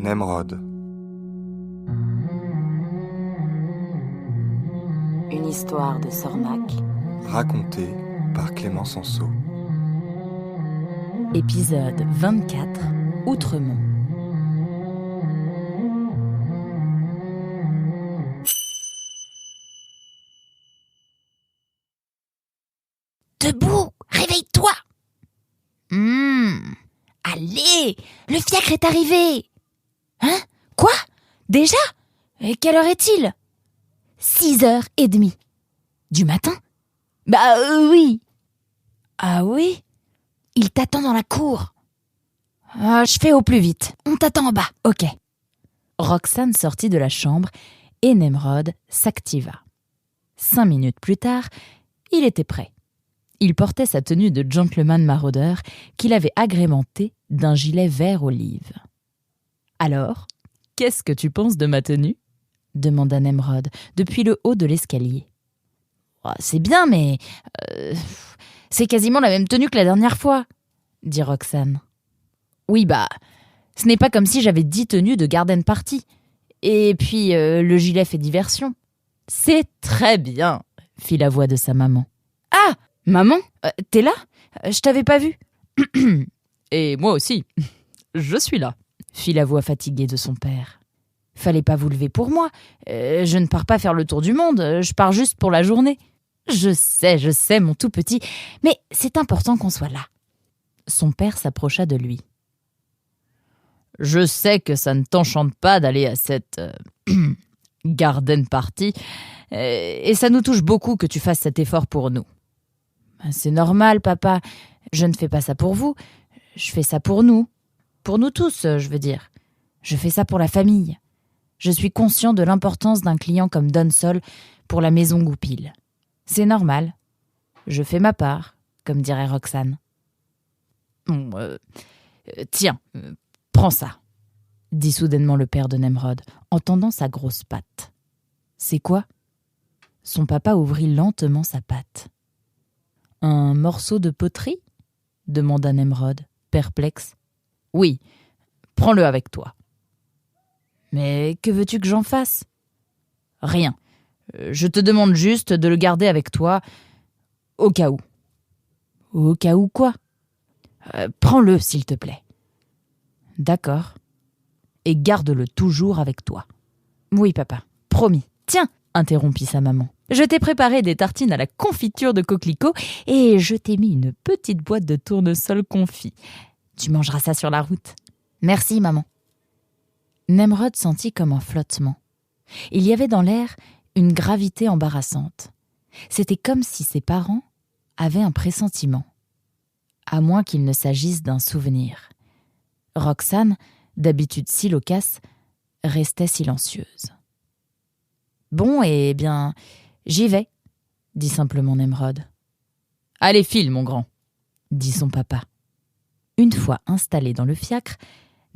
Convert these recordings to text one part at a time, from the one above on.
Nemrod. Une histoire de Sornac. Racontée par Clément Sanso. Épisode 24, Outremont. Debout, réveille-toi. Allez, le fiacre est arrivé. Hein? Quoi? Déjà? Et quelle heure est-il? 6h30. Du matin? Oui. Ah oui? Il t'attend dans la cour. Je fais au plus vite. On t'attend en bas. Ok. Roxane sortit de la chambre et Nemrod s'activa. 5 minutes plus tard, il était prêt. Il portait sa tenue de gentleman maraudeur qu'il avait agrémentée d'un gilet vert olive. « Alors, qu'est-ce que tu penses de ma tenue ?» demanda Nemrod depuis le haut de l'escalier. « C'est bien, mais c'est quasiment la même tenue que la dernière fois, » dit Roxane. « Oui, ce n'est pas comme si j'avais 10 tenues de garden party. Et puis, le gilet fait diversion. »« C'est très bien, » fit la voix de sa maman. « Ah, maman, t'es là? Je t'avais pas vue. »« Et moi aussi, je suis là, » fit la voix fatiguée de son père. « Fallait pas vous lever pour moi. Je ne pars pas faire le tour du monde, je pars juste pour la journée. »« Je sais, mon tout petit, mais c'est important qu'on soit là. » Son père s'approcha de lui. « Je sais que ça ne t'enchante pas d'aller à cette garden party, et ça nous touche beaucoup que tu fasses cet effort pour nous. » « C'est normal, papa. Je ne fais pas ça pour vous. Je fais ça pour nous. Pour nous tous, je veux dire. Je fais ça pour la famille. Je suis conscient de l'importance d'un client comme Don Sol pour la maison Goupil. C'est normal. Je fais ma part, comme dirait Roxane. »« Tiens, prends ça, » dit soudainement le père de Nemrod, en tendant sa grosse patte. « C'est quoi ?» Son papa ouvrit lentement sa patte. « Un morceau de poterie ?» demanda Nemrod, perplexe. « Oui, prends-le avec toi. »« Mais que veux-tu que j'en fasse ?»« Rien. Je te demande juste de le garder avec toi, au cas où. »« Au cas où quoi ? » Prends-le, s'il te plaît. »« D'accord. Et garde-le toujours avec toi. »« Oui, papa, promis. »« Tiens !» interrompit sa maman. « Je t'ai préparé des tartines à la confiture de coquelicot et je t'ai mis une petite boîte de tournesol confit. Tu mangeras ça sur la route. »« Merci, maman. » Nemrod sentit comme un flottement. Il y avait dans l'air une gravité embarrassante. C'était comme si ses parents avaient un pressentiment. À moins qu'il ne s'agisse d'un souvenir. Roxane, d'habitude si loquace, restait silencieuse. « Bon, eh bien, j'y vais, » dit simplement Nemrod. « Allez, file, mon grand, » dit son papa. Une fois installés dans le fiacre,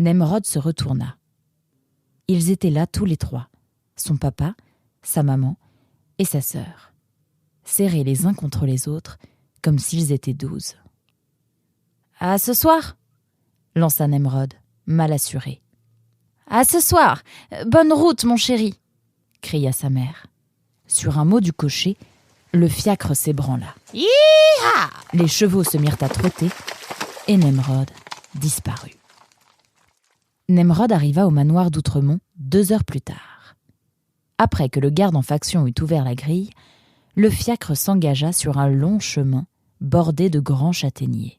Nemrod se retourna. Ils étaient là tous les trois, son papa, sa maman et sa sœur, serrés les uns contre les autres, comme s'ils étaient 12. « À ce soir !» lança Nemrod, mal assuré. « À ce soir ! Bonne route, mon chéri !» cria sa mère. Sur un mot du cocher, le fiacre s'ébranla. Hi-ha ! Les chevaux se mirent à trotter et Nemrod disparut. Nemrod arriva au manoir d'Outremont 2 heures plus tard. Après que le garde en faction eut ouvert la grille, le fiacre s'engagea sur un long chemin bordé de grands châtaigniers.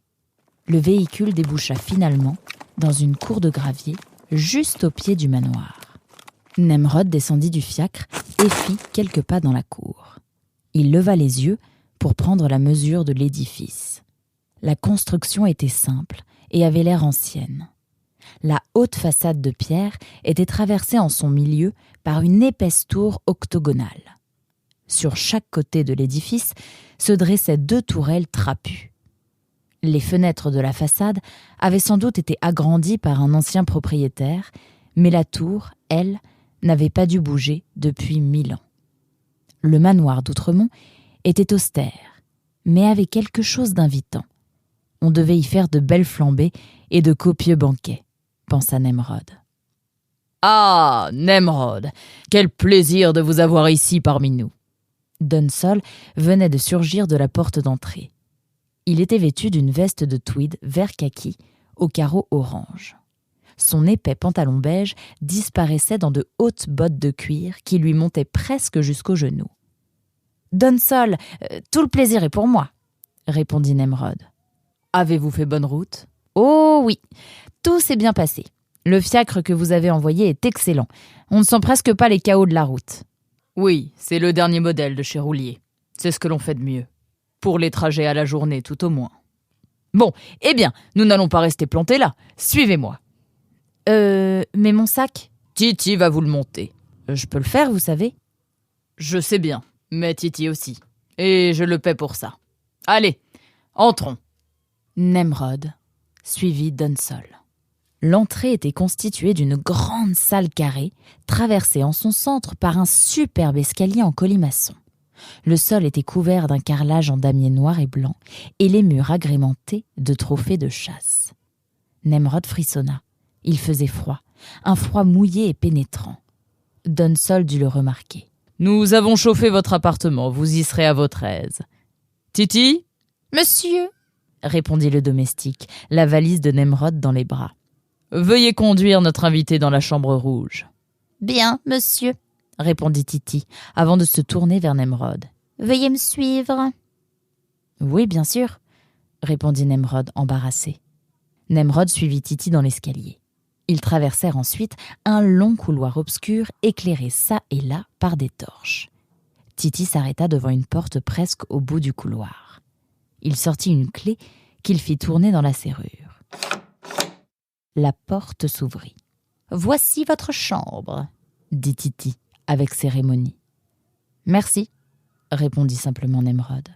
Le véhicule déboucha finalement dans une cour de gravier juste au pied du manoir. Nemrod descendit du fiacre et fit quelques pas dans la cour. Il leva les yeux pour prendre la mesure de l'édifice. La construction était simple et avait l'air ancienne. La haute façade de pierre était traversée en son milieu par une épaisse tour octogonale. Sur chaque côté de l'édifice se dressaient 2 tourelles trapues. Les fenêtres de la façade avaient sans doute été agrandies par un ancien propriétaire, mais la tour, elle, n'avait pas dû bouger depuis 1000 ans. Le manoir d'Outremont était austère, mais avait quelque chose d'invitant. On devait y faire de belles flambées et de copieux banquets, pensa Nemrod. Ah, Nemrod, quel plaisir de vous avoir ici parmi nous. Donsol venait de surgir de la porte d'entrée. Il était vêtu d'une veste de tweed vert kaki aux carreaux orange. Son épais pantalon beige disparaissait dans de hautes bottes de cuir qui lui montaient presque jusqu'aux genoux. « Donsol, tout le plaisir est pour moi », répondit Nemrod. « Avez-vous fait bonne route ?»« Oh oui, tout s'est bien passé. Le fiacre que vous avez envoyé est excellent. On ne sent presque pas les cahots de la route. » « Oui, c'est le dernier modèle de chez Roulier. C'est ce que l'on fait de mieux. Pour les trajets à la journée, tout au moins. Bon, eh bien, nous n'allons pas rester plantés là. Suivez-moi. » Mais mon sac ? Titi va vous le monter. Je peux le faire, vous savez ? Je sais bien, mais Titi aussi. Et je le paie pour ça. Allez, entrons. Nemrod suivit Donsol. L'entrée était constituée d'une grande salle carrée, traversée en son centre par un superbe escalier en colimaçon. Le sol était couvert d'un carrelage en damier noir et blanc, et les murs agrémentés de trophées de chasse. Nemrod frissonna. Il faisait froid, un froid mouillé et pénétrant. Donsol dut le remarquer. « Nous avons chauffé votre appartement, vous y serez à votre aise. Titi ?»« Monsieur » répondit le domestique, la valise de Nemrod dans les bras. « Veuillez conduire notre invité dans la chambre rouge. »« Bien, monsieur » répondit Titi, avant de se tourner vers Nemrod. « Veuillez me suivre. » « Oui, bien sûr » répondit Nemrod, embarrassé. Nemrod suivit Titi dans l'escalier. Ils traversèrent ensuite un long couloir obscur éclairé çà et là par des torches. Titi s'arrêta devant une porte presque au bout du couloir. Il sortit une clé qu'il fit tourner dans la serrure. La porte s'ouvrit. « Voici votre chambre » dit Titi avec cérémonie. « Merci » répondit simplement Nemrod.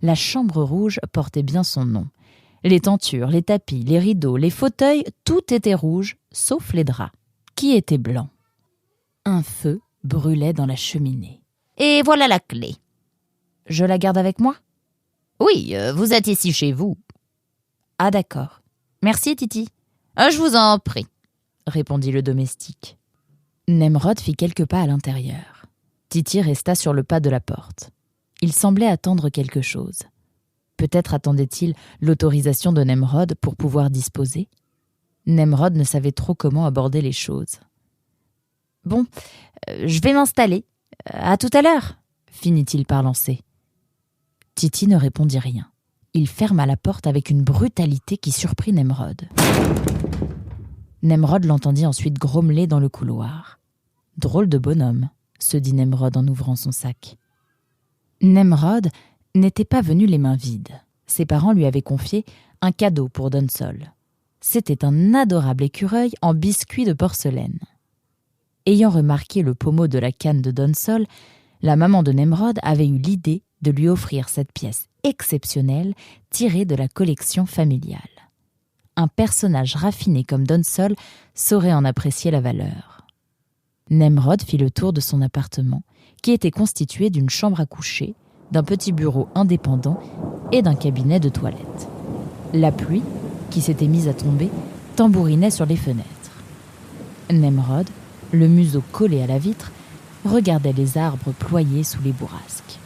La chambre rouge portait bien son nom. Les tentures, les tapis, les rideaux, les fauteuils, tout était rouge, sauf les draps, qui étaient blancs. Un feu brûlait dans la cheminée. « Et voilà la clé. »« Je la garde avec moi ?»« Oui, vous êtes ici chez vous. »« Ah d'accord. Merci, Titi. »« Je vous en prie. » répondit le domestique. Nemrod fit quelques pas à l'intérieur. Titi resta sur le pas de la porte. Il semblait attendre quelque chose. Peut-être attendait-il l'autorisation de Nemrod pour pouvoir disposer. Nemrod ne savait trop comment aborder les choses. « Bon, je vais m'installer. À tout à l'heure » finit-il par lancer. Titi ne répondit rien. Il ferma la porte avec une brutalité qui surprit Nemrod. Nemrod l'entendit ensuite grommeler dans le couloir. « Drôle de bonhomme » se dit Nemrod en ouvrant son sac. Nemrod n'était pas venu les mains vides. Ses parents lui avaient confié un cadeau pour Donsol. C'était un adorable écureuil en biscuit de porcelaine. Ayant remarqué le pommeau de la canne de Donsol, la maman de Nemrod avait eu l'idée de lui offrir cette pièce exceptionnelle tirée de la collection familiale. Un personnage raffiné comme Donsol saurait en apprécier la valeur. Nemrod fit le tour de son appartement, qui était constitué d'une chambre à coucher, d'un petit bureau indépendant et d'un cabinet de toilette. La pluie, qui s'était mise à tomber, tambourinait sur les fenêtres. Nemrod, le museau collé à la vitre, regardait les arbres ployés sous les bourrasques.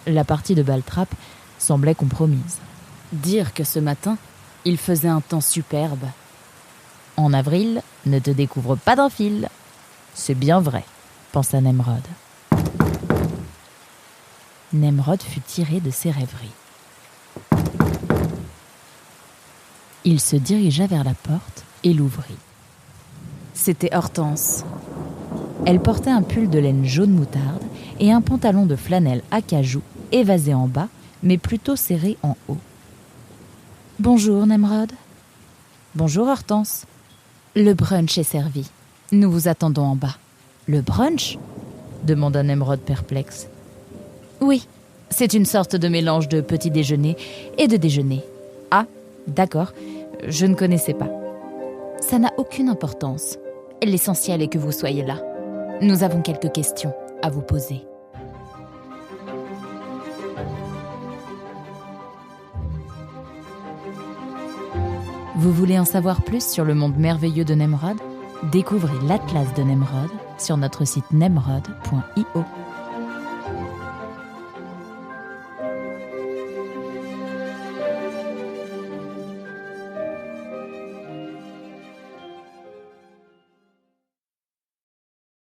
La partie de Baltrap semblait compromise. Dire que ce matin, il faisait un temps superbe. En avril, ne te découvre pas d'un fil. C'est bien vrai, pensa Nemrod. Nemrod fut tiré de ses rêveries. Il se dirigea vers la porte et l'ouvrit. C'était Hortense. Elle portait un pull de laine jaune moutarde et un pantalon de flanelle acajou évasé en bas, mais plutôt serré en haut. « Bonjour, Nemrod. »« Bonjour, Hortense. »« Le brunch est servi. Nous vous attendons en bas. »« Le brunch ?» demanda Nemrod perplexe. « Oui, c'est une sorte de mélange de petit déjeuner et de déjeuner. »« Ah, d'accord, je ne connaissais pas. »« Ça n'a aucune importance. L'essentiel est que vous soyez là. Nous avons quelques questions à vous poser. » Vous voulez en savoir plus sur le monde merveilleux de Nemrod ? Découvrez l'Atlas de Nemrod sur notre site nemrod.io.